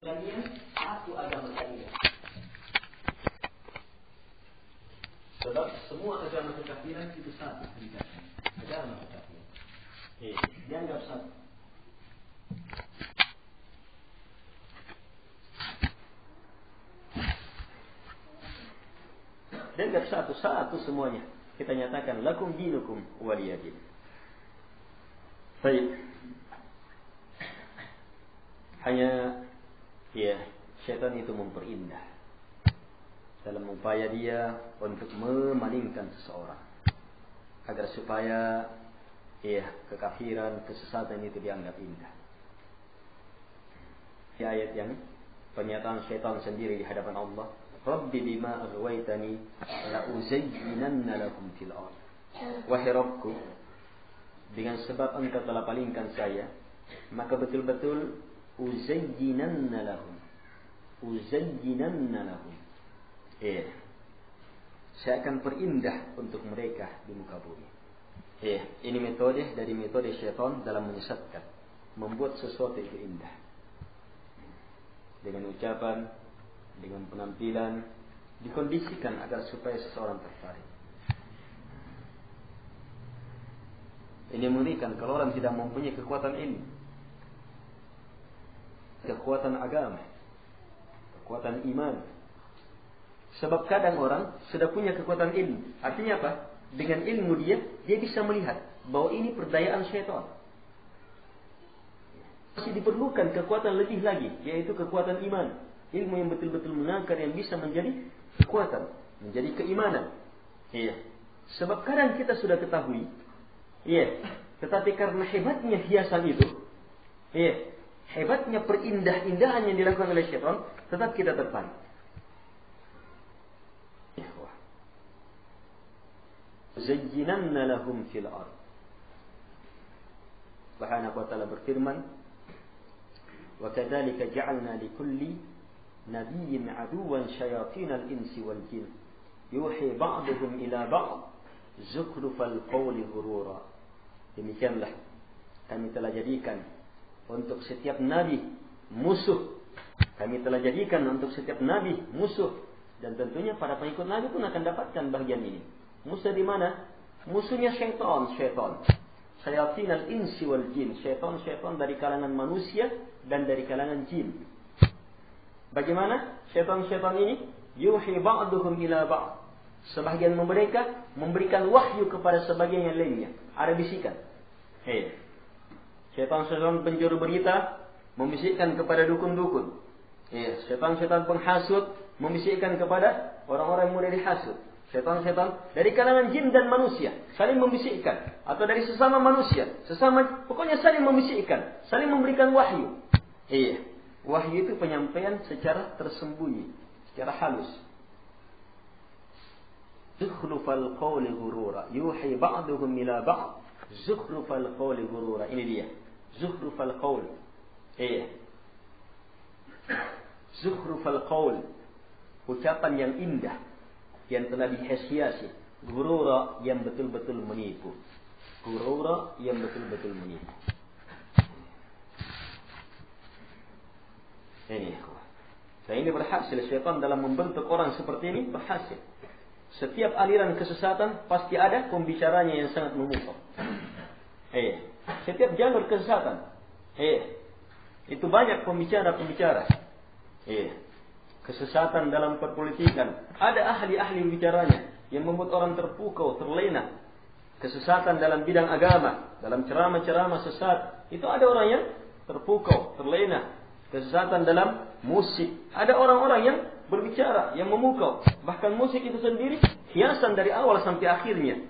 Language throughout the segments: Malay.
Kalian satu agama kalian. Sebab semua agama kekafiran itu satu hakikatnya. Agama kekafiran. Dianggap satu. Dianggap satu semuanya. Kita nyatakan lakum dinukum waliyadin. Baik. Hanya syaitan itu memperindah dalam upaya dia untuk memalingkan seseorang agar supaya kekafiran, kesesatan itu dianggap indah. Di ayat yang pernyataan syaitan sendiri di hadapan Allah, Rabbi bima aghwaytani la uzayyinanna lakum fil ardh. Wahai Rabbku, dengan sebab engkau telah palingkan saya, maka betul-betul uzayyinanna lahum. Saya akan perindah untuk mereka di muka bumi. Ini metode dari metode syaitan dalam menyesatkan, membuat sesuatu itu indah. Dengan ucapan, dengan penampilan, dikondisikan agar supaya seseorang tertarik. Ini mengerikan kalau orang tidak mempunyai kekuatan ilmu, kekuatan agama, kekuatan iman. Sebab kadang orang sudah punya kekuatan ilmu. Artinya apa? Dengan ilmu dia bisa melihat bahwa ini perdayaan syaitan. Masih diperlukan kekuatan lebih lagi, yaitu kekuatan iman. Ilmu yang betul-betul menakar, yang bisa menjadi kekuatan, menjadi keimanan. Sebab kadang kita sudah ketahui, tetapi karena hebatnya hiasan itu, hebatnya perindah-indahan yang dilakukan oleh syaitan, tetap kita terpanik. Zayyinanna lahum fil ardh. Subhanahu wa ta'ala berfirman, wa kadzalika ja'alna likulli nabiyyin aduwan syayatinal insi wal jin yuhi ba'duhum ila ba'd zukhrufal qawli ghurura. Demikianlah kami telah jadikan untuk setiap nabi musuh. Kami telah jadikan untuk setiap nabi musuh, dan tentunya para pengikut nabi pun akan dapatkan bagian ini. Musuh di mana? Musuhnya syaitan. Syayatin al-insi wal jin. Syaitan dari kalangan manusia dan dari kalangan jin. Bagaimana syaitan ini? Yuhi ba'duhum ila ba'd. Sebagian mereka memberikan wahyu kepada sebagian yang lainnya. Ada bisikan. Syaitan penjuru berita membisikkan kepada dukun-dukun. Syaitan penghasut membisikkan kepada orang-orang yang mudah dihasut. Syaitan dari kalangan jin dan manusia saling membisikkan, atau dari sesama manusia, pokoknya saling membisikkan, saling memberikan wahyu. Wahyu itu penyampaian secara tersembunyi, secara halus. Zukhrufal qawli ghurura, yuhi ba'duhum ila ba'd zukhrufal qawli ghurura. Ini dia, zukhrufal qawl. Zukhrufal qawl, ucapan yang indah, yang telah dihiasi, ghurura, yang betul-betul menipu. Ghurura, yang betul-betul menipu. Ini berhasil syaitan dalam membentuk orang seperti ini, berhasil. Setiap aliran kesesatan pasti ada pembicaranya yang sangat memukau. Setiap jalur kesesatan, itu banyak pembicara-pembicara. Kesesatan dalam perpolitikan, ada ahli-ahli bicaranya yang membuat orang terpukau, terlena. Kesesatan dalam bidang agama, dalam ceramah-ceramah sesat, itu ada orang yang terpukau, terlena. Kesesatan dalam musik, ada orang-orang yang berbicara, yang memukau. Bahkan musik itu sendiri hiasan dari awal sampai akhirnya.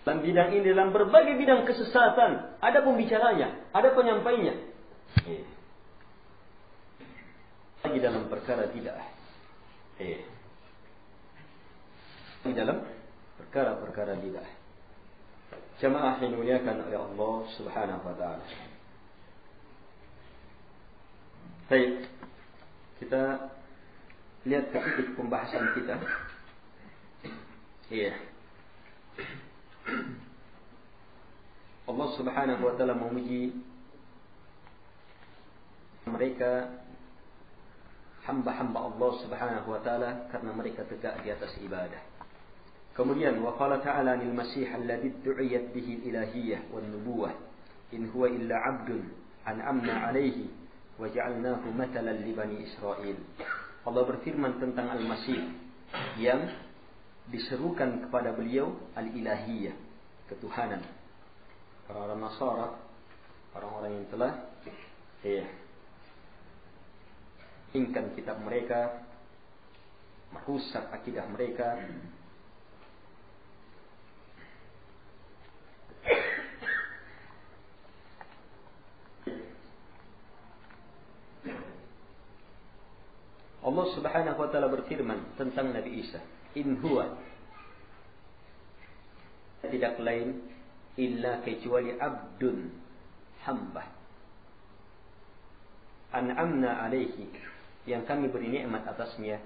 Dalam bidang ini, dalam berbagai bidang kesesatan, ada pembicaranya, ada penyampainya. Lagi dalam perkara bid'ah. Di dalam perkara bid'ah. Jamaah yang dimuliakan oleh Allah Subhanahu wa ta'ala. Baik, kita lihat ke titik pembahasan kita. Allah Subhanahu wa ta'ala memuji mereka hamba-hamba Allah Subhanahu wa taala karena mereka tegak di atas ibadah. Kemudian wa qala ta'ala lil masih alladhi du'iyat bihi al-ilahiyyah wan nubuwah in huwa illa 'abdun an'amna 'alaihi wa ja'alnahu matalan li bani Israil. Allah berfirman tentang Al-Masih yang diserukan kepada beliau al-ilahiyah, ketuhanan. Orang-orang Nasara, orang-orang yang telah ingkar kitab mereka, merusak akidah mereka. Allah Subhanahu wa taala berfirman tentang Nabi Isa, in huwa, tidak lain illa kecuali abdun, hamba, an'amna alaihi, yang kami beri nikmat atasnya,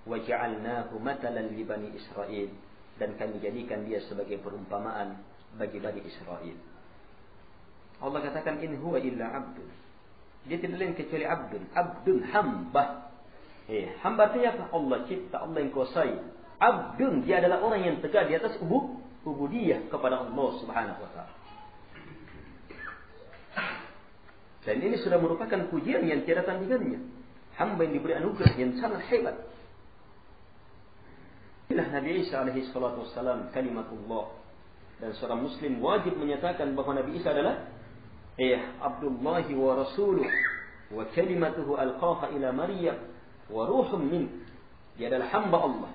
wa ja'alnahu matalan li bani Israil, dan kami jadikan dia sebagai perumpamaan bagi bani Israil. Allah katakan in huwa illa abdun, dia tidak lain kecuali abdun, abdun, hamba. Hamba artinya apa? Allah cipta, Allah yang kuasai. Abdun, dia adalah orang yang tegak di atas ubudiyah kepada Allah Subhanahu wa taala. Dan ini sudah merupakan pujian yang tiada tandingannya. Hamba yang diberi anugerah yang sangat hebat. Inilah Nabi Isa alaihi salatu wassalam kalimatullah. Dan seorang muslim wajib menyatakan bahwa Nabi Isa adalah Abdullahi wa rasuluh wa kalimatuhu alqaha ila Maryam wa ruhum min. Dia adalah hamba Allah,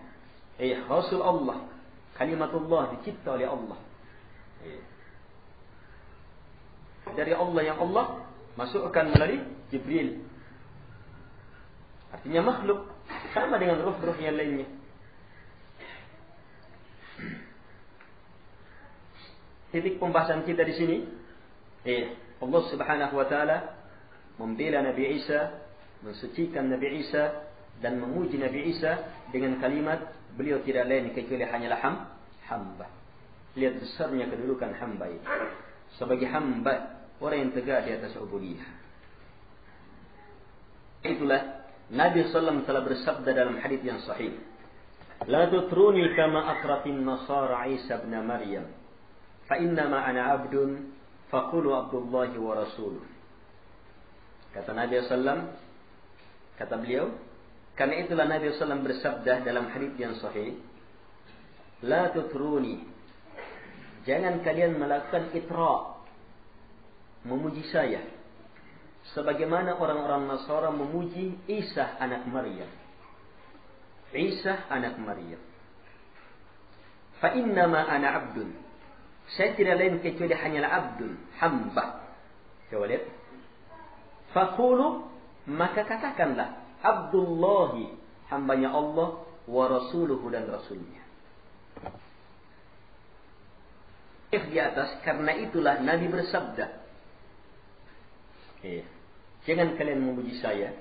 rasul Allah, kalimatullah, dicipta oleh Allah. Dari Allah yang Allah masukkan melalui Jibril. Artinya makhluk, sama dengan ruh-ruh yang lainnya. Titik pembahasan kita di sini, Allah Subhanahu wa taala membela Nabi Isa, mensucikan Nabi Isa dan memuji Nabi Isa dengan kalimat beliau tidak lain kecuali hanyalah hamba. Lihat besarnya kedudukan hamba itu. Sebagai hamba, orang yang tegak di atas ubudiyah. Itulah Nabi SAW telah bersabda dalam hadis yang sahih, la tutruni kama atratin nasara Isa ibn Maryam, fa innama ana abdun faqulu abdullahi wa rasuluh. Kata Nabi SAW, kata beliau, karena itulah Nabi SAW bersabda dalam hadis yang sahih, la tutruni, jangan kalian melakukan itra, memuji saya, sebagaimana orang-orang Nasara memuji Isa anak Maryam. Isa anak Maryam. Fa innama ana abdun, saya tidak lain kecuali hanyalah abdun, hamba. Coba lihat. Faqulu, maka katakanlah, Abdullahi, hambanya Allah, wa rasuluhu, dan rasulnya. Di atas, karena itulah Nabi bersabda, jangan kalian memuji saya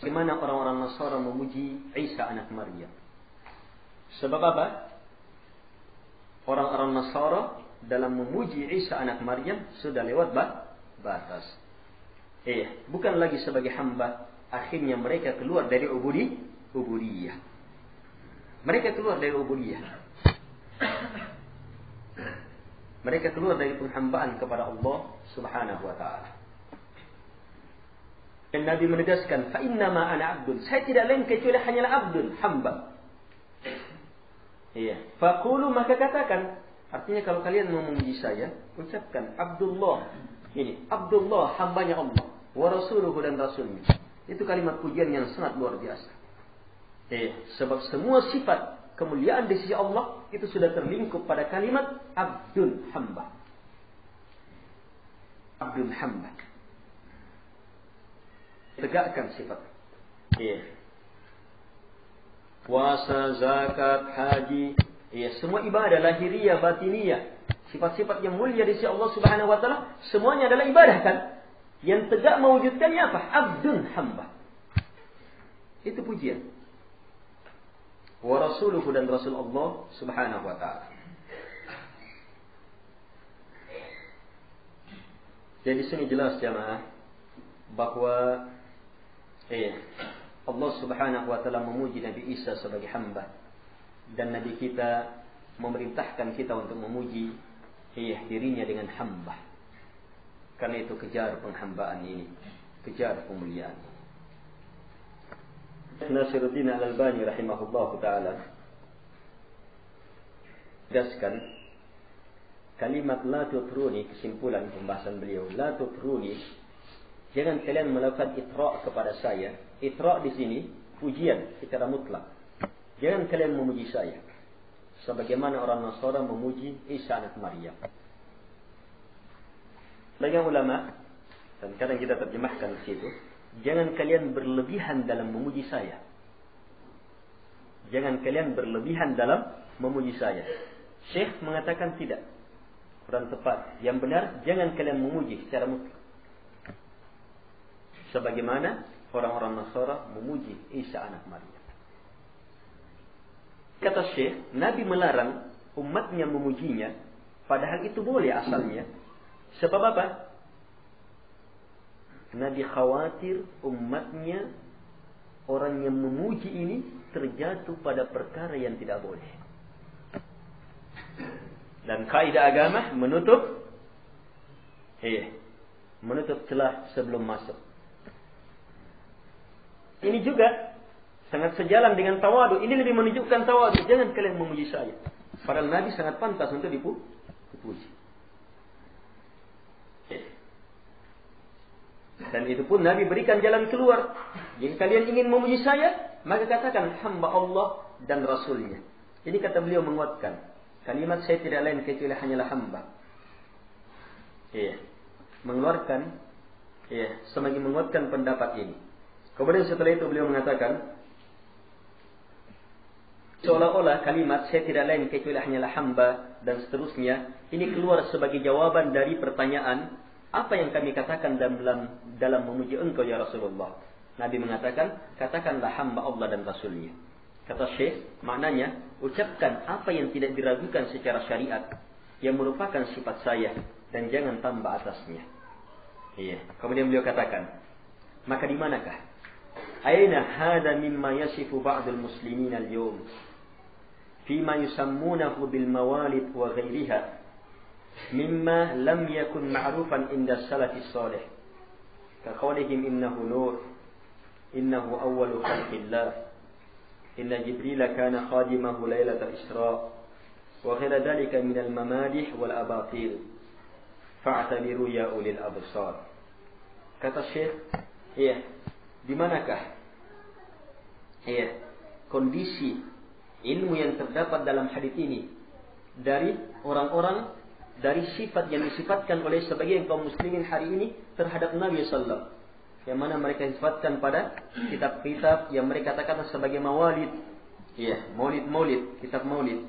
bagaimana orang-orang Nasara memuji Isa anak Maryam. Sebab apa? Orang-orang Nasara dalam memuji Isa anak Maryam sudah lewat batas. Bukan lagi sebagai hamba, akhirnya mereka keluar dari ubudiyah. Mereka keluar dari ubudiyah. Mereka keluar dari penghambaan kepada Allah Subhanahu wa taala. Dan Nabi menegaskan, fa innama ana abdun, saya tidak lain kecuali hanyalah abdun, hamba. Faqulu, maka katakan, artinya kalau kalian mau memuji saya, ucapkan Abdullah. Ini Abdullah, hambanya Allah, wa rasuluhu, dan rasulnya. Itu kalimat pujian yang sangat luar biasa. Sebab semua sifat kemuliaan di sisi Allah itu sudah terlingkup pada kalimat abdun, hamba. Abdun, hamba. Tegakkan sifat. Puasa, zakat, haji, semua ibadah lahiriah, batiniyah, sifat-sifat yang mulia di sisi Allah Subhanahu wa taala, semuanya adalah ibadah kan? Yang tegak mewujudkannya apa? Abdun, hamba. Itu pujian. Wa rasuluhu, dan rasul Allah Subhanahu wa taala. Jadi sini jelas jamaah, bahwa Allah Subhanahu wa taala memuji Nabi Isa sebagai hamba, dan Nabi kita memerintahkan kita untuk memuji dirinya dengan hamba. Karena itu kejar penghambaan ini, kejar kemuliaan. Nasiruddin Al-Albani rahimahullahu taala jelaskan kalimat la tutruni, kesimpulan pembahasan beliau, la tutruni, jangan kalian melakukan itra' kepada saya. Itra' di sini pujian secara mutlak. Jangan kalian memuji saya sebagaimana orang Nasara memuji Isa anak Maryam. Bagi ulama, dan kadang kita terjemahkan di situ, jangan kalian berlebihan dalam memuji saya. Jangan kalian berlebihan dalam memuji saya. Syekh mengatakan tidak, kurang tepat. Yang benar, jangan kalian memuji secara mutlak sebagaimana orang-orang Nasara memuji Isa anak Maryam. Kata Syekh, Nabi melarang umatnya memujinya, padahal itu boleh asalnya. Sebab apa? Nabi khawatir umatnya, orang yang memuji ini terjatuh pada perkara yang tidak boleh. Dan kaidah agama menutup celah sebelum masuk. Ini juga sangat sejalan dengan tawadu. Ini lebih menunjukkan tawadu. Jangan kalian memuji saya. Padahal Nabi sangat pantas untuk dipuji. Dan itu pun Nabi berikan jalan keluar. Jika kalian ingin memuji saya, maka katakan hamba Allah dan Rasulnya. Ini kata beliau menguatkan. Kalimat saya tidak lain kecuali hanyalah hamba. Mengeluarkan, semakin menguatkan pendapat ini. Kemudian setelah itu beliau mengatakan, seolah-olah kalimat saya tidak lain kecuali hanyalah hamba dan seterusnya, ini keluar sebagai jawaban dari pertanyaan, apa yang kami katakan dalam memuji engkau ya Rasulullah? Nabi mengatakan, katakanlah hamba Allah dan Rasulnya. Kata Syekh, maknanya, ucapkan apa yang tidak diragukan secara syariat, yang merupakan sifat saya, dan jangan tambah atasnya. Kemudian beliau katakan, maka di manakah? Aina hada mimma yasifu ba'dul muslimin al-yawm fima yusammunahu bil mawalid wa ghairiha mimma lam yakun ma'rufan inda salafis salih ka qawlihim innahu nur innahu awwalu khalqillah inna jibril kana khadimahu lailatal isra wa ghaira dhalika min al mamadih wal abatil fa'tabiru ya ulil absar. Kata Syekh, di manakah kondisi ilmu yang terdapat dalam hadis ini dari orang-orang, dari sifat yang disifatkan oleh sebagian kaum muslimin hari ini terhadap Nabi sallallahu, yang mana mereka sifatkan pada kitab-kitab yang mereka katakan sebagai mawalid. Maulid, kitab maulid.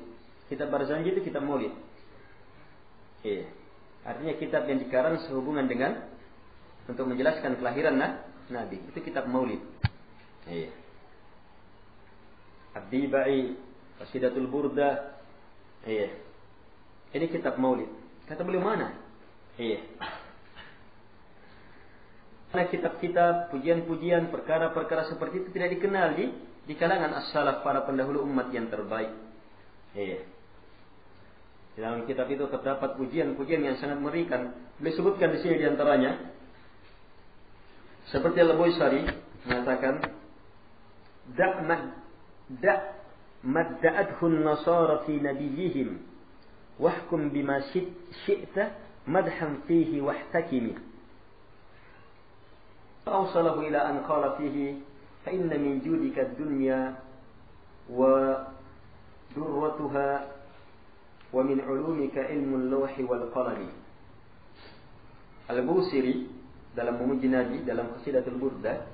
Kitab Barzanji itu kitab maulid. Artinya kitab yang dikarang sehubungan dengan untuk menjelaskan kelahiran Nabi. Itu kitab maulid. Ad-Dibai, Qasidatul Burda. Ini kitab maulid. Kata beliau mana? Karena kitab-kitab, pujian-pujian, perkara-perkara seperti itu tidak dikenal di kalangan as-salaf, para pendahulu umat yang terbaik. Di dalam kitab itu terdapat pujian-pujian yang sangat mengerikan. Beliau sebutkan di sini di antaranya, seperti Al-Buisari mengatakan, madda'adhu an-nasara fi nabiyihim wahkum bima syi'ta madhan fihi wahtakimi. Awsalahu ila an qala fihi fa inna min judika ad-dunya wa durratuha wa min ulumika ilmu al-lawhi wal qalami. Al-Buisari dalam memuji Nabi dalam Qasidatul Burda,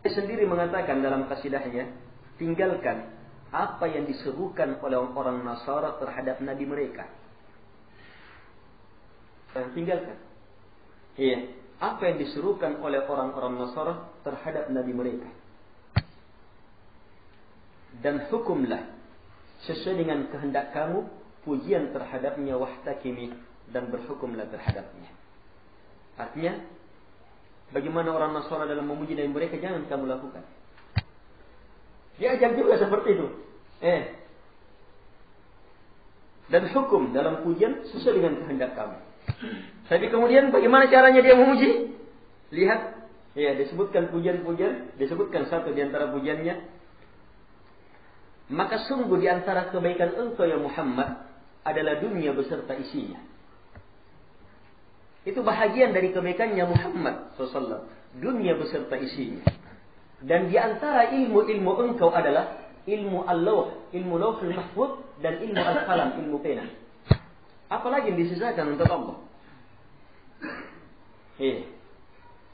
dia sendiri mengatakan dalam kasidahnya, tinggalkan apa yang diserukan oleh orang Nasara terhadap Nabi mereka. Tinggalkan. Apa yang diserukan oleh orang-orang Nasara terhadap Nabi mereka. Dan hukumlah sesuai dengan kehendak kamu pujian terhadapnya wahtakimi, dan berhukumlah terhadapnya. Artinya, bagaimana orang Nasara dalam memuji Nabi mereka, jangan kamu lakukan. Diajak juga seperti itu. Dan hukum dalam pujian sesuai dengan kehendak kamu. Tapi kemudian bagaimana caranya dia memuji? Lihat, disebutkan pujian-pujian, disebutkan satu di antara pujiannya. Maka sungguh di antara kebaikan engkau ya Muhammad adalah dunia beserta isinya. Itu bahagian dari kebaikannya Muhammad SAW. Dunia beserta isinya. Dan di antara ilmu-ilmu engkau adalah ilmu al-lawh, ilmu lawhul mahfuz, dan ilmu al-qalam, ilmu pena. Apalagi yang disisakan untuk Allah.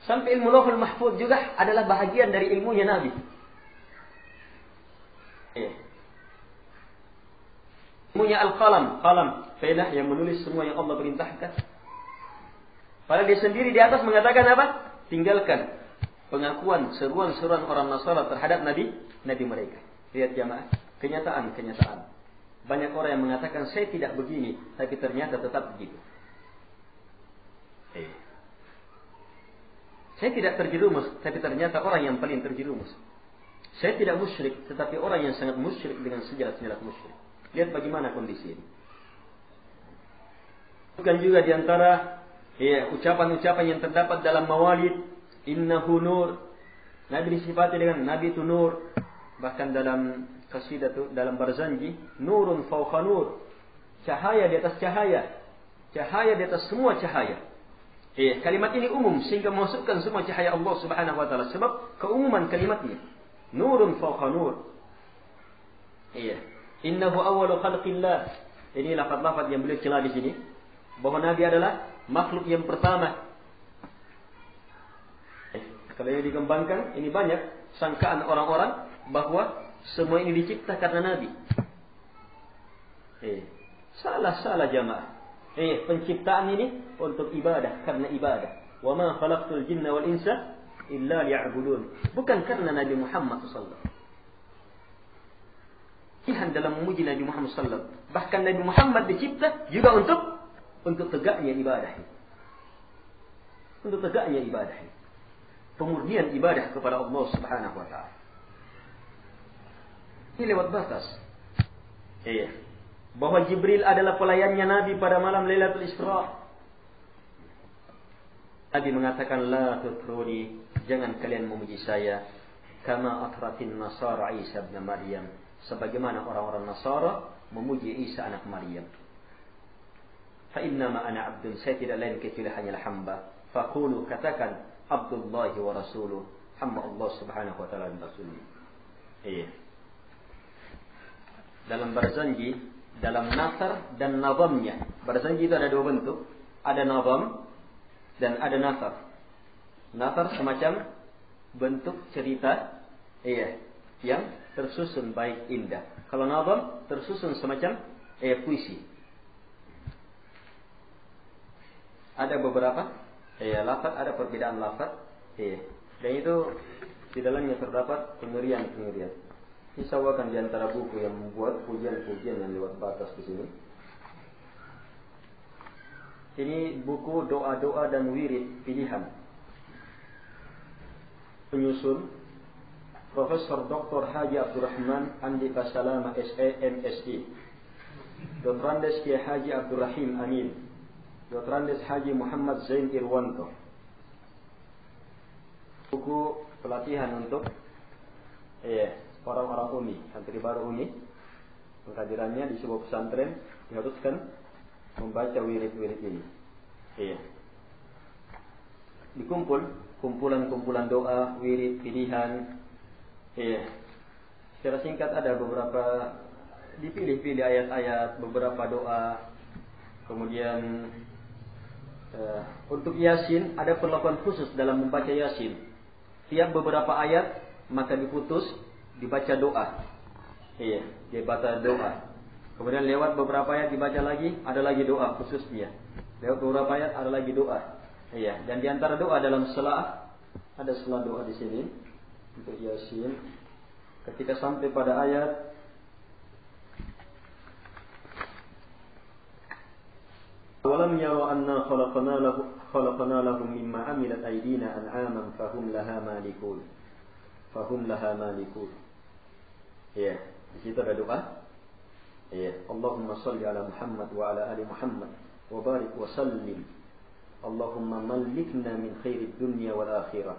Sampai ilmu lawhul mahfuz juga adalah bahagian dari ilmunya Nabi. Ilmunya al-qalam, qalam, pena yang menulis semua yang Allah perintahkan. Padahal dia sendiri di atas mengatakan apa? Tinggalkan pengakuan, seruan-seruan orang Nasara terhadap Nabi mereka. Lihat jamaah, kenyataan. Banyak orang yang mengatakan saya tidak begini, tapi ternyata tetap begitu. Saya tidak terjerumus, tapi ternyata orang yang paling terjerumus. Saya tidak musyrik, tetapi orang yang sangat musyrik dengan sejelas-jelas musyrik. Lihat bagaimana kondisi ini. Bukan juga diantara ucapan-ucapan yang terdapat dalam mawalid, innahu nur. Nabi disifati dengan Nabi itu nur. Bahkan dalam qasidah itu, dalam Barzanji, nurun fawqa nur. Cahaya di atas cahaya. Cahaya di atas semua cahaya. Kalimat ini umum sehingga memasukkan semua cahaya Allah Subhanahu wa taala sebab keumuman kalimatnya. Nurun fawqa nur. Innahu awwalu khalqillah. Ini lafaz-lafaz yang beliau celah di sini bahwa Nabi adalah makhluk yang pertama. Kalau ini dikembangkan, ini banyak sangkaan orang-orang bahwa semua ini dicipta karena Nabi. Salah jamaah. Penciptaan ini untuk ibadah, karena ibadah. Wa ma khalaqtul jinna wal insa illa liya'budun. Bukan karena Nabi Muhammad sallallahu alaihi wasallam. Dalam memuji Nabi Muhammad sallallahu alaihi wasallam. Bahkan Nabi Muhammad dicipta juga untuk tegaknya ibadah. Untuk tegaknya ibadah. Pemurnian ibadah kepada Allah Subhanahu wa taala. Ini lewat batas. Bahwa Jibril adalah pelayannya Nabi pada malam Lailatul Isra. Nabi mengatakan la tutruni, jangan kalian memuji saya kama atratin Nasara Isa bin Maryam, sebagaimana orang-orang Nasara memuji Isa anak Maryam. Fa innama ana abdun, saya tidak lain kecuali hanyalah hamba. Faqulu, katakan Abdullah wa rasuluh, hamba Allah Subhanahu wa taala dan rasulnya. Dalam Barzanji, dalam nasar dan nazamnya. Barzanji itu ada dua bentuk, ada nazam dan ada nasar. Nasar semacam bentuk cerita yang tersusun baik indah. Kalau nazam tersusun semacam puisi. Ada beberapa lafaz, ada perbedaan lafaz. Dan itu di dalamnya terdapat pengerian. Disawakan di antara buku yang membuat pujian-pujian yang lewat batas di sini. Ini buku doa-doa dan wirid pilihan. Penyusun Profesor Dr. Haji Abdurrahman Andika Salama S.A. M.Sc. Dr. Andes Kiai Haji Abdurrahim Amin. Dr. Andes Haji Muhammad Zain Irwanto. Buku pelatihan untuk orang-orang uni, santri baru uni. Kehadirannya di sebuah pesantren diharuskan membaca wirid-wirid ini. Dikumpul kumpulan-kumpulan doa, wirid, pilihan. Secara singkat ada beberapa, dipilih-pilih ayat-ayat, beberapa doa. Kemudian untuk Yasin ada perlakuan khusus dalam membaca Yasin. Tiap beberapa ayat maka diputus, dibaca doa. Dibaca doa. Kemudian lewat beberapa ayat dibaca lagi, ada lagi doa khususnya. Lewat beberapa ayat ada lagi doa. Dan di antara doa dalam salat ada salat doa di sini untuk Yasin. Ketika sampai pada ayat walam awalam yara anna khalaqna lahum mimma amilat aydina an'aman fahum laha malikun. Ya, di situ ada doa. Ya, Allahumma salli ala Muhammad wa ala ali Muhammad wa barik wa sallim. Allahumma mallikna min khairid dunya wal akhirah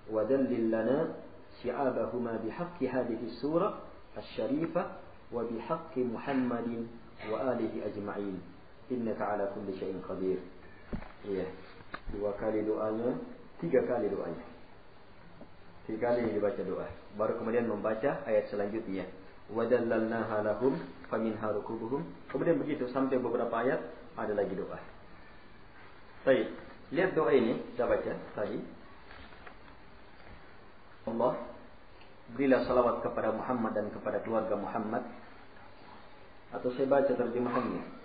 wa dallil lana shi'abahuma bihaqqi hadhihi surah asy-syarifah wa bihaqqi Muhammadin wa alihi ajma'in. Innaka ala kulli syai'in qadir. Ya, 2 kali doanya, 3 kali doanya. 3 kali dibaca doa. Baru kemudian membaca ayat selanjutnya. Wadallalnaha lahum faminha rukubuhum. Kemudian begitu sampai beberapa ayat ada lagi doa. Baik, lihat doa ini kita baca tadi. Allah, berilah salawat kepada Muhammad dan kepada keluarga Muhammad. Atau saya baca terjemahannya.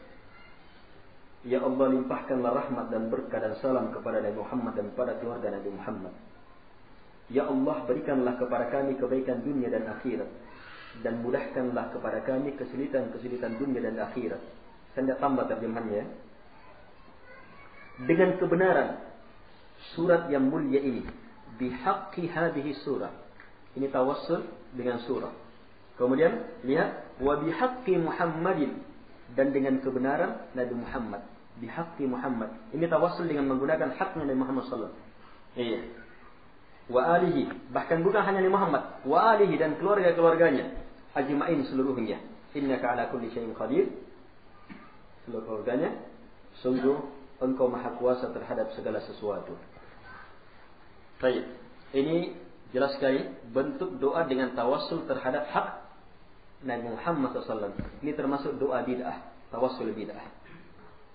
Ya Allah, limpahkanlah rahmat dan berkah dan salam kepada Nabi Muhammad dan kepada keluarga Nabi Muhammad. Ya Allah, berikanlah kepada kami kebaikan dunia dan akhirat, dan mudahkanlah kepada kami kesulitan-kesulitan dunia dan akhirat. Saya tidak tambah terjemahannya. Dengan kebenaran surat yang mulia ini, bihaqqi hadhihi surah. Ini tawassul dengan surah. Kemudian lihat, wa bihaqqi Muhammadin, dan dengan kebenaran Nabi Muhammad. Bihaqqi Muhammad. Ini tawassul dengan menggunakan haknya Nabi Muhammad sallallahu alaihi wasallam. Iya. Wa alihi, bahkan bukan hanya Nabi Muhammad, wa alihi dan keluarga-keluarganya, ajma'in seluruhnya. Innaka ala kulli syai'in qadir. Seluruh keluarganya, sungguh Engkau maha kuasa terhadap segala sesuatu. Baik, ini jelas sekali bentuk doa dengan tawassul terhadap hak Nabi Muhammad SAW. Ini termasuk doa bid'ah, tawassul bid'ah.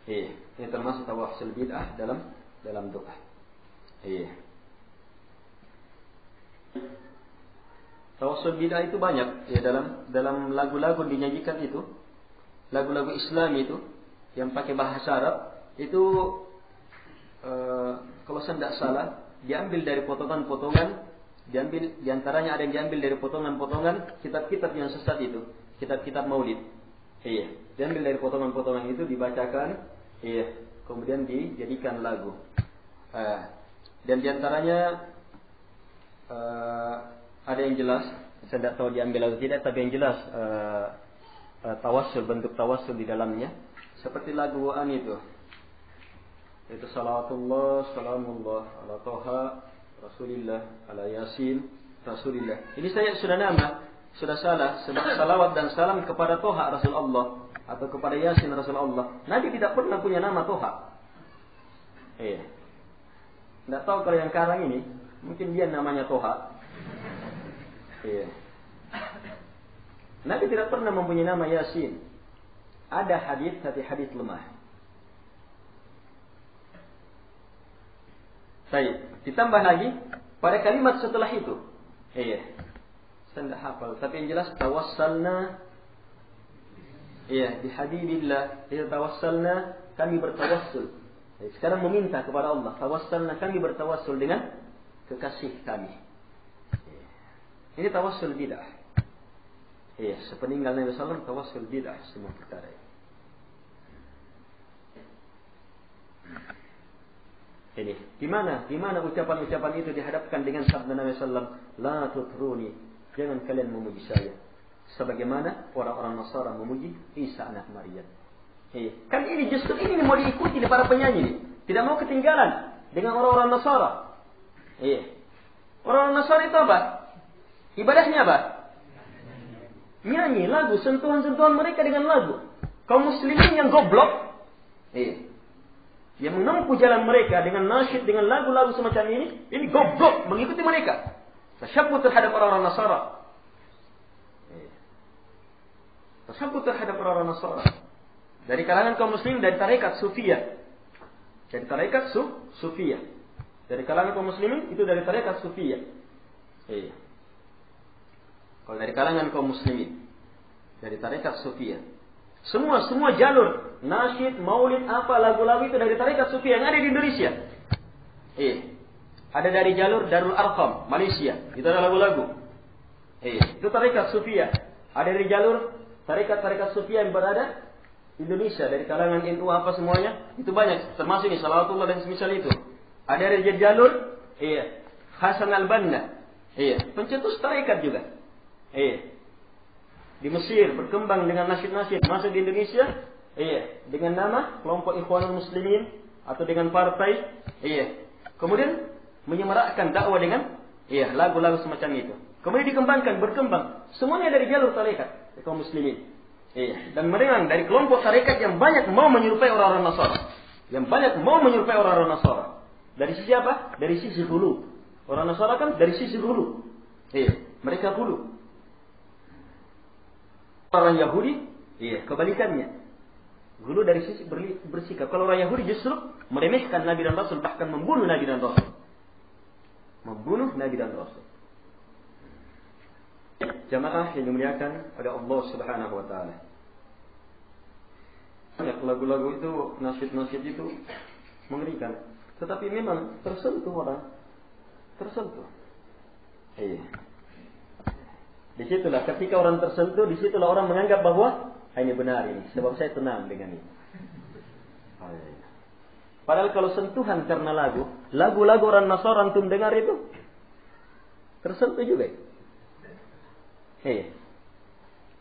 Ini termasuk tawassul bid'ah dalam doa. Tawassul bid'ah itu banyak ya, dalam lagu-lagu dinyanyikan itu, lagu-lagu Islam itu yang pakai bahasa Arab itu kalau saya tidak salah diambil dari potongan-potongan, diambil diantaranya ada yang diambil dari potongan-potongan kitab-kitab yang sesat itu, kitab-kitab Maulid. Diambil dari potongan-potongan itu dibacakan, kemudian dijadikan lagu. Dan diantaranya ada yang jelas, saya tidak tahu diambil atau tidak, tapi yang jelas tawassul, bentuk tawassul di dalamnya, seperti lagu An itu salawatullah, salamullah ala Toha Rasulillah, ala Yasin Rasulillah. Ini saya sudah sudah salah, salawat dan salam kepada Toha Rasulullah atau kepada Yasin Rasulullah. Nabi tidak pernah punya nama Toha. Tidak tahu kalau yang sekarang ini, mungkin dia namanya Toha. Nabi tidak pernah mempunyai nama Yasin. Ada hadis, tapi hadis lemah. Baik, ditambah lagi pada kalimat setelah itu. Saya tidak hafal, tapi yang jelas tawassalna. Di habibillah, tawassalna, kami bertawassul. Sekarang meminta kepada Allah, tawassalna, kami bertawassul dengan kekasih kami. Ini tawassul bid'ah. Sepeninggal Nabi sallallahu alaihi wasallam tawassul bid'ah semua perkara ini. Di mana ucapan-ucapan itu dihadapkan dengan sabda Nabi sallallahu alaihi wasallam, la tutruni, jangan kalian memuji saya sebagaimana orang-orang Nasara memuji Isa anak Maryam. Kan ini justru ini mau diikuti di para penyanyi nih. Tidak mau ketinggalan dengan orang-orang Nasara. Orang-orang Nasara itu apa? Ibadahnya apa? Nyanyi lagu, sentuhan-sentuhan mereka dengan lagu. Kaum muslimin yang goblok, yang menempuh jalan mereka dengan nasyid, dengan lagu-lagu semacam ini goblok mengikuti mereka. Tasyabbuh terhadap orang-orang Nasara. Tasyabbuh terhadap orang-orang Nasara. Dari kalangan kaum muslimin, dari tarekat Sufiyah. Dari tarekat Sufiyah. Dari kalangan kaum muslimin itu dari tarekat Sufiyah. Kalau dari kalangan kaum muslimin, dari tarekat Sufiyah. Semua jalur nasyid, maulid, apa lagu-lagu itu dari tarekat Sufiyah yang ada di Indonesia. Ada dari jalur Darul Arqam, Malaysia, itu ada lagu-lagu. Itu tarekat Sufiyah. Ada dari jalur tarekat Sufiyah yang berada Indonesia, dari kalangan NU apa semuanya, itu banyak. Termasuk ini Salawatullah dan semisal itu. Ada dari jalur, iya, Hasan al-Banna, iya, pencetus tarekat juga. Iya. Di Mesir berkembang dengan nasyid-nasyid, masuk di Indonesia, iya, dengan nama kelompok Ikhwanul Muslimin atau dengan partai, iya. Kemudian menyemarakkan dakwah dengan, iya, lagu-lagu semacam itu. Kemudian dikembangkan, berkembang, semuanya dari jalur tarekat kaum muslimin. Iya. Dan memang dari kelompok tarekat yang banyak mau menyerupai orang-orang Nasara, yang banyak mau menyerupai orang-orang Nasara. Dari sisi apa? Dari sisi hulu. Orang Nasara kan dari sisi hulu. Iya, mereka hulu. Orang Yahudi, iya, kebalikannya. Hulu dari sisi bersikap. Kalau orang Yahudi justru meremehkan Nabi dan Rasul, bahkan membunuh Nabi dan Rasul. Membunuh Nabi dan Rasul. Jamaah yang dimuliakan oleh Allah Subhanahu wa taala. Banyak lagu-lagu itu, nasyid-nasyid itu mengerikan. Tetapi memang tersentuh orang. Tersentuh. Iya. Disitulah ketika orang tersentuh, disitulah orang menganggap bahwa ini benar ini, sebab saya tenang dengan ini. Padahal kalau sentuhan karena lagu-lagu orang Nasara antum dengar itu tersentuh juga. Iya.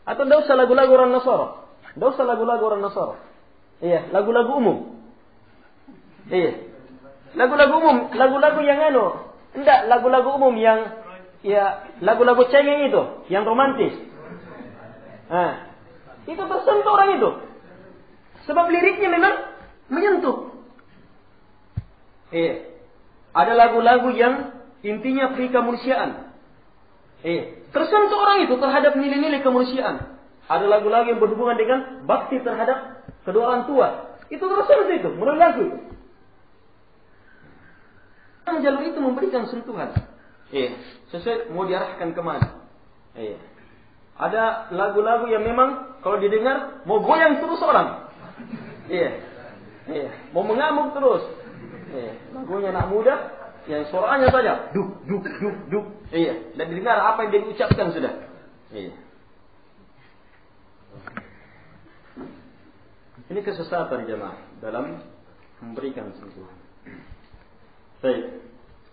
Atau tidak usah lagu-lagu orang Nasara. Tidak usah lagu-lagu orang Nasara. Iya, lagu-lagu umum. Iya. Lagu-lagu umum, lagu-lagu yang enggak, lagu-lagu umum yang, ya, lagu-lagu cengeng itu, yang romantis. Nah, itu tersentuh orang itu. Sebab liriknya memang menyentuh. Iya. Ada lagu-lagu yang intinya pri kemanusiaan. Tersentuh orang itu terhadap nilai-nilai kemanusiaan. Ada lagu-lagu yang berhubungan dengan bakti terhadap kedua orang tua. Itu tersentuh itu, melalui lagu itu. Jalur itu memberikan sentuhan. Sesuai mau diarahkan kemana. Ada lagu-lagu yang memang kalau didengar mau goyang terus orang. Mau mengamuk terus. Lagunya anak muda, yang suaranya saja duk duk duk duk. Dan didengar apa yang dia ucapkan sudah. Ini kesesatan jemaah dalam memberikan sentuhan. Baik,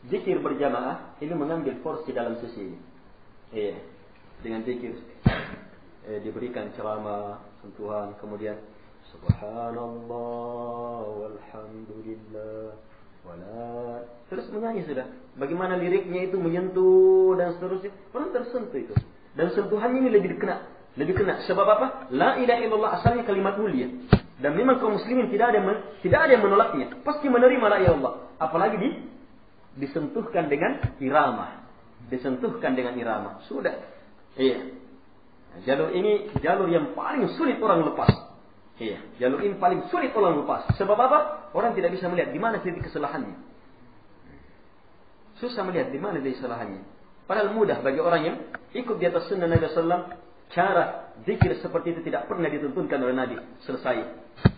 zikir berjamaah ini mengambil porsi dalam sisi ini. Dengan zikir diberikan ceramah, sentuhan, kemudian subhanallah walhamdulillah wala, terus menyanyi sudah. Bagaimana liriknya itu menyentuh dan seterusnya, orang tersentuh itu. Dan sentuhannya ini lebih kena. Sebab apa? La ilaha illallah asalnya kalimat mulia. Dan memang kaum muslimin tidak ada yang menolaknya. Pasti menerima la ilaha illallah. Apalagi disentuhkan dengan irama. Sudah. Jalur ini jalur yang paling sulit orang lepas. Jalur ini paling sulit orang lepas. Sebab apa? Orang tidak bisa melihat di mana titik kesalahannya. Susah melihat di mana titik kesalahannya. Padahal mudah bagi orang yang ikut di atas sunnah Nabi SAW. Cara zikir seperti itu tidak pernah dituntunkan oleh Nabi. Selesai.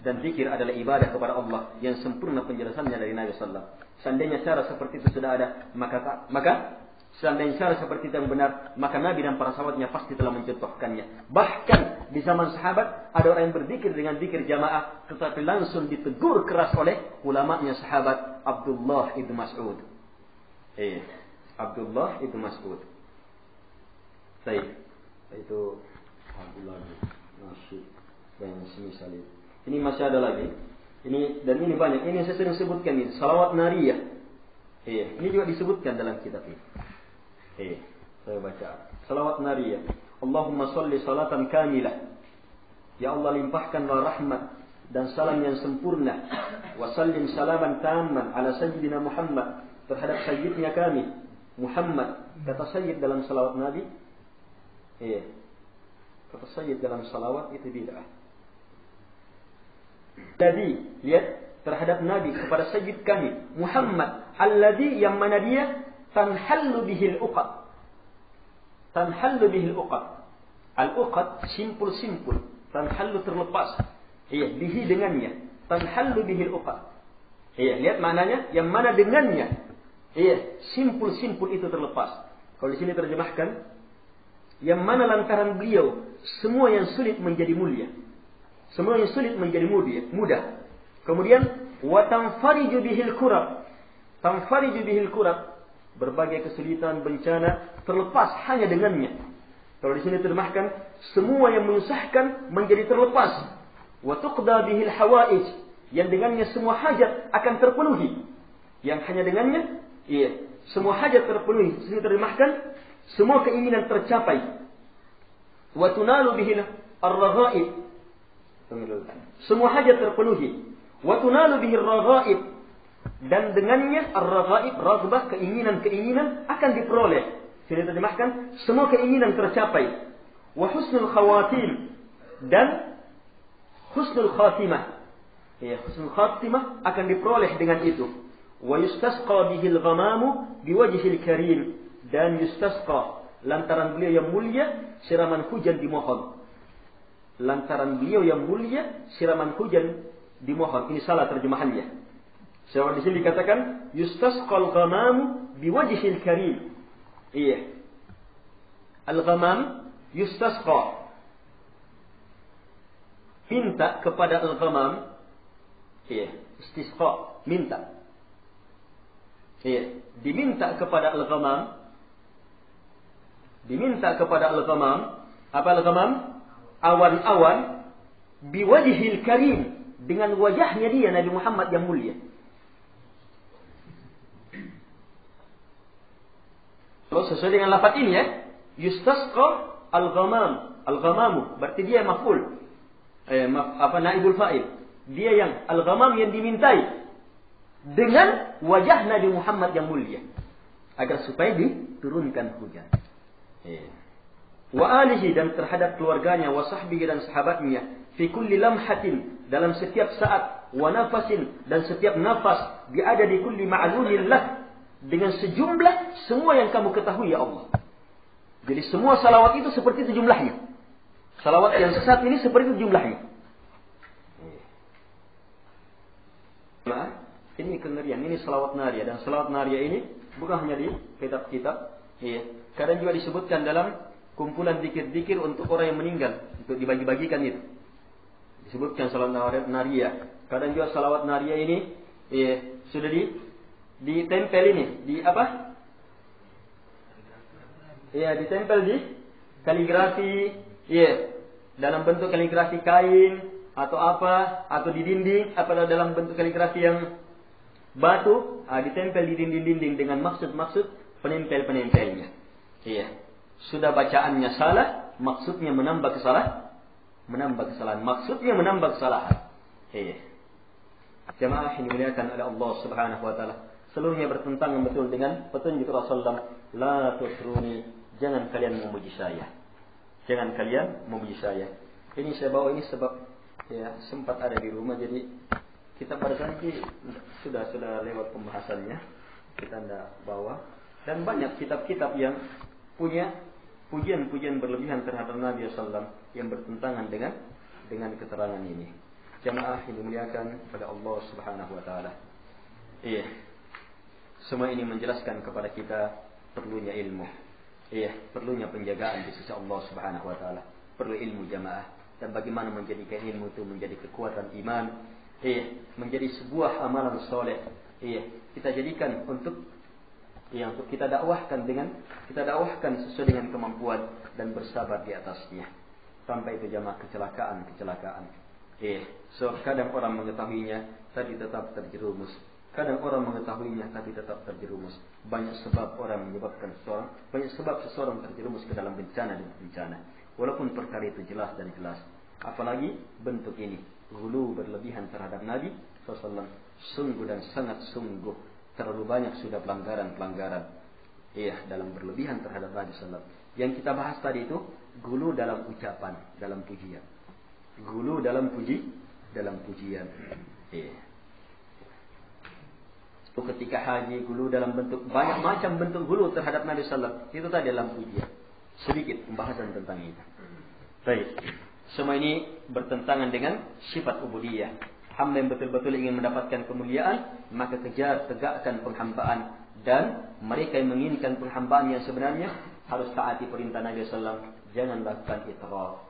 Dan zikir adalah ibadah kepada Allah yang sempurna penjelasannya dari Nabi SAW. Seandainya cara seperti itu sudah ada, maka seandainya cara seperti itu yang benar, maka Nabi dan para sahabatnya pasti telah mencontohkannya. Bahkan di zaman sahabat ada orang yang berzikir dengan zikir jamaah, tetapi langsung ditegur keras oleh ulamanya sahabat Abdullah ibn Mas'ud. Abdullah ibn Mas'ud. Baik. Itu Abdullah nasyid dan semisal itu. Ini masih ada lagi. Ini banyak. Ini yang saya sering sebutkan ini, salawat nariyah. Ini juga disebutkan dalam kitab ini. Saya baca. Salawat nariyah. Allahumma salli salatan kamilah. Ya Allah, limpahkanlah rahmat dan salam yang sempurna. Wa sallim salaman tamman ala sayyidina Muhammad, terhadap sayyidnya kami Muhammad. Kata sayyid dalam salawat Nabi, kata sayyid dalam salawat itu bid'ah. Jadi, lihat, terhadap Nabi, kepada sayyid kami Muhammad, alladhi, yang mana dia tanhallu bihil uqad. Al-uqad simpul. Tanhallu terlepas. Bihi dengannya. Tanhallu bihil uqad. Lihat maknanya, yang mana dengannya. Simpul itu terlepas. Kalau di sini terjemahkan, yang mana lantaran beliau semua yang sulit menjadi mulia. Semua yang sulit menjadi mudah. Kemudian wa tanfariju bihil kurab. Tanfariju bihil kurab. Berbagai kesulitan, bencana terlepas hanya dengannya. Kalau di sini terjemahkan semua yang menyusahkan menjadi terlepas. Wa tuqda bihil hawaij. Yang dengannya semua hajat akan terpenuhi. Yang hanya dengannya, semua hajat terpenuhi. Di sini terjemahkan semua keinginan tercapai. Wa tunalu bihil ar-raghaib. Semua hajat terpenuhi. Wa tunalu bihil raghaib. Dan dengannya ar-raghaib, raghbah, keinginan-keinginan akan diperoleh. Sini terjemahkan semua keinginan tercapai. Wa husnul khawatim, dan husnul khatimah. Husnul khatimah akan diperoleh dengan itu. Wa yustasqa bihil ghamamu biwajhil karim, dan yustasqa, lantaran beliau yang mulia siraman hujan dimohon. Lantaran beliau yang mulia siraman hujan dimohon. Ini salah terjemahannya. Sebab di sini dikatakan yustasqal ghamamu biwajhil karim. Al-ghamam yustasqa. Minta kepada al-ghamam. Istisqa, minta. Diminta kepada al-ghamam. Diminta kepada al-ghamam. Apa al-ghamam? Awan-awan biwajhil karim, dengan wajahnya dia Nabi Muhammad yang mulia. Kalau sesuai dengan lafaz ini yustasqa al-ghamam. Al-ghamamu berarti dia maf'ul. Naibul fa'il. Dia yang al-ghamam yang dimintai dengan wajah Nabi Muhammad yang mulia, agar supaya diturunkan hujan. Wa alihi, dan terhadap keluarganya, wa sahbihi, dan sahabatnya, fi kulli lamhatin, dalam setiap saat, wa nafasin, dan setiap nafas, biada di kulli ma'lumin lah, dengan sejumlah semua yang kamu ketahui ya Allah. Jadi semua salawat itu seperti itu jumlahnya. Salawat yang sesat ini seperti itu jumlahnya. Nah, ini kengerian, ini salawat nariyah, dan salawat nariyah ini bukan hanya di kitab-kitab, kadang juga disebutkan dalam kumpulan zikir-zikir untuk orang yang meninggal, untuk dibagi-bagikan itu. Disebutkan salawat nariyah. Kadang juga salawat nariyah ini sudah ditempel ini di apa? Ditempel di kaligrafi, dalam bentuk kaligrafi kain atau apa, atau di dinding, atau dalam bentuk kaligrafi yang batu, ditempel di dinding-dinding dengan maksud-maksud penempel-penempelnya. Sudah bacaannya salah, maksudnya menambah kesalahan. Maksudnya menambah kesalahan. Jamaah yang dimuliakan oleh Allah Subhanahu wa taala, seluruhnya bertentangan betul dengan petunjuk Rasulullah. La tutruni, jangan kalian memuji saya. Jangan kalian memuji saya. Ini saya bawa ini sebab sempat ada di rumah, jadi kita pada saat ini sudah lewat pembahasannya, kita tidak bawa. Dan banyak kitab-kitab yang punya pujian-pujian berlebihan terhadap Nabi SAW yang bertentangan dengan keterangan ini. Jamaah yang dimuliakan pada Allah Subhanahu wa taala. Semua ini menjelaskan kepada kita perlunya ilmu. Perlunya penjagaan di sisi Allah Subhanahu wa taala. Perlu ilmu jamaah, dan bagaimana menjadikan ilmu itu menjadi kekuatan iman, menjadi sebuah amalan soleh. Kita jadikan untuk kita dakwahkan sesuai dengan kemampuan dan bersabar di atasnya. Sampai itu jamaah kecelakaan. So kadang orang mengetahuinya tapi tetap terjerumus. Kadang orang mengetahuinya tapi tetap terjerumus. Banyak sebab seseorang terjerumus ke dalam bencana dan bencana. Walaupun perkara itu jelas dan jelas. Apalagi bentuk ini, ghulu, berlebihan terhadap Nabi SAW. Sungguh dan sangat sungguh terlalu banyak sudah pelanggaran. Dalam berlebihan terhadap Nabi SAW. Yang kita bahas tadi itu ghulu dalam ucapan, dalam pujian. Ghulu dalam pujian. Itu ketika haji, ghulu dalam bentuk banyak macam bentuk ghulu terhadap Nabi SAW. Itu tadi dalam pujian. Sedikit pembahasan tentang itu. Baik. Semua ini bertentangan dengan sifat ubudiyah. Hamba yang betul-betul ingin mendapatkan kemuliaan, maka kejar, tegakkan penghambaan. Dan mereka yang menginginkan penghambaan yang sebenarnya harus taati perintah Nabi SAW. Jangan lakukan itraf.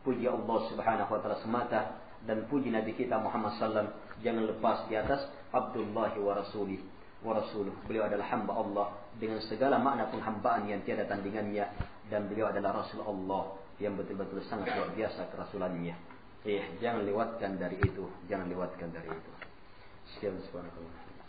Puji Allah Subhanahu wa taala semata dan puji Nabi kita Muhammad sallam, jangan lepas di atas Abdullah wa rasuluh. Beliau adalah hamba Allah dengan segala makna penghambaan yang tiada tandingannya, dan beliau adalah Rasul Allah yang betul-betul sangat luar biasa kerasulannya. Jangan lewatkan dari itu, Sekian, subhanallah.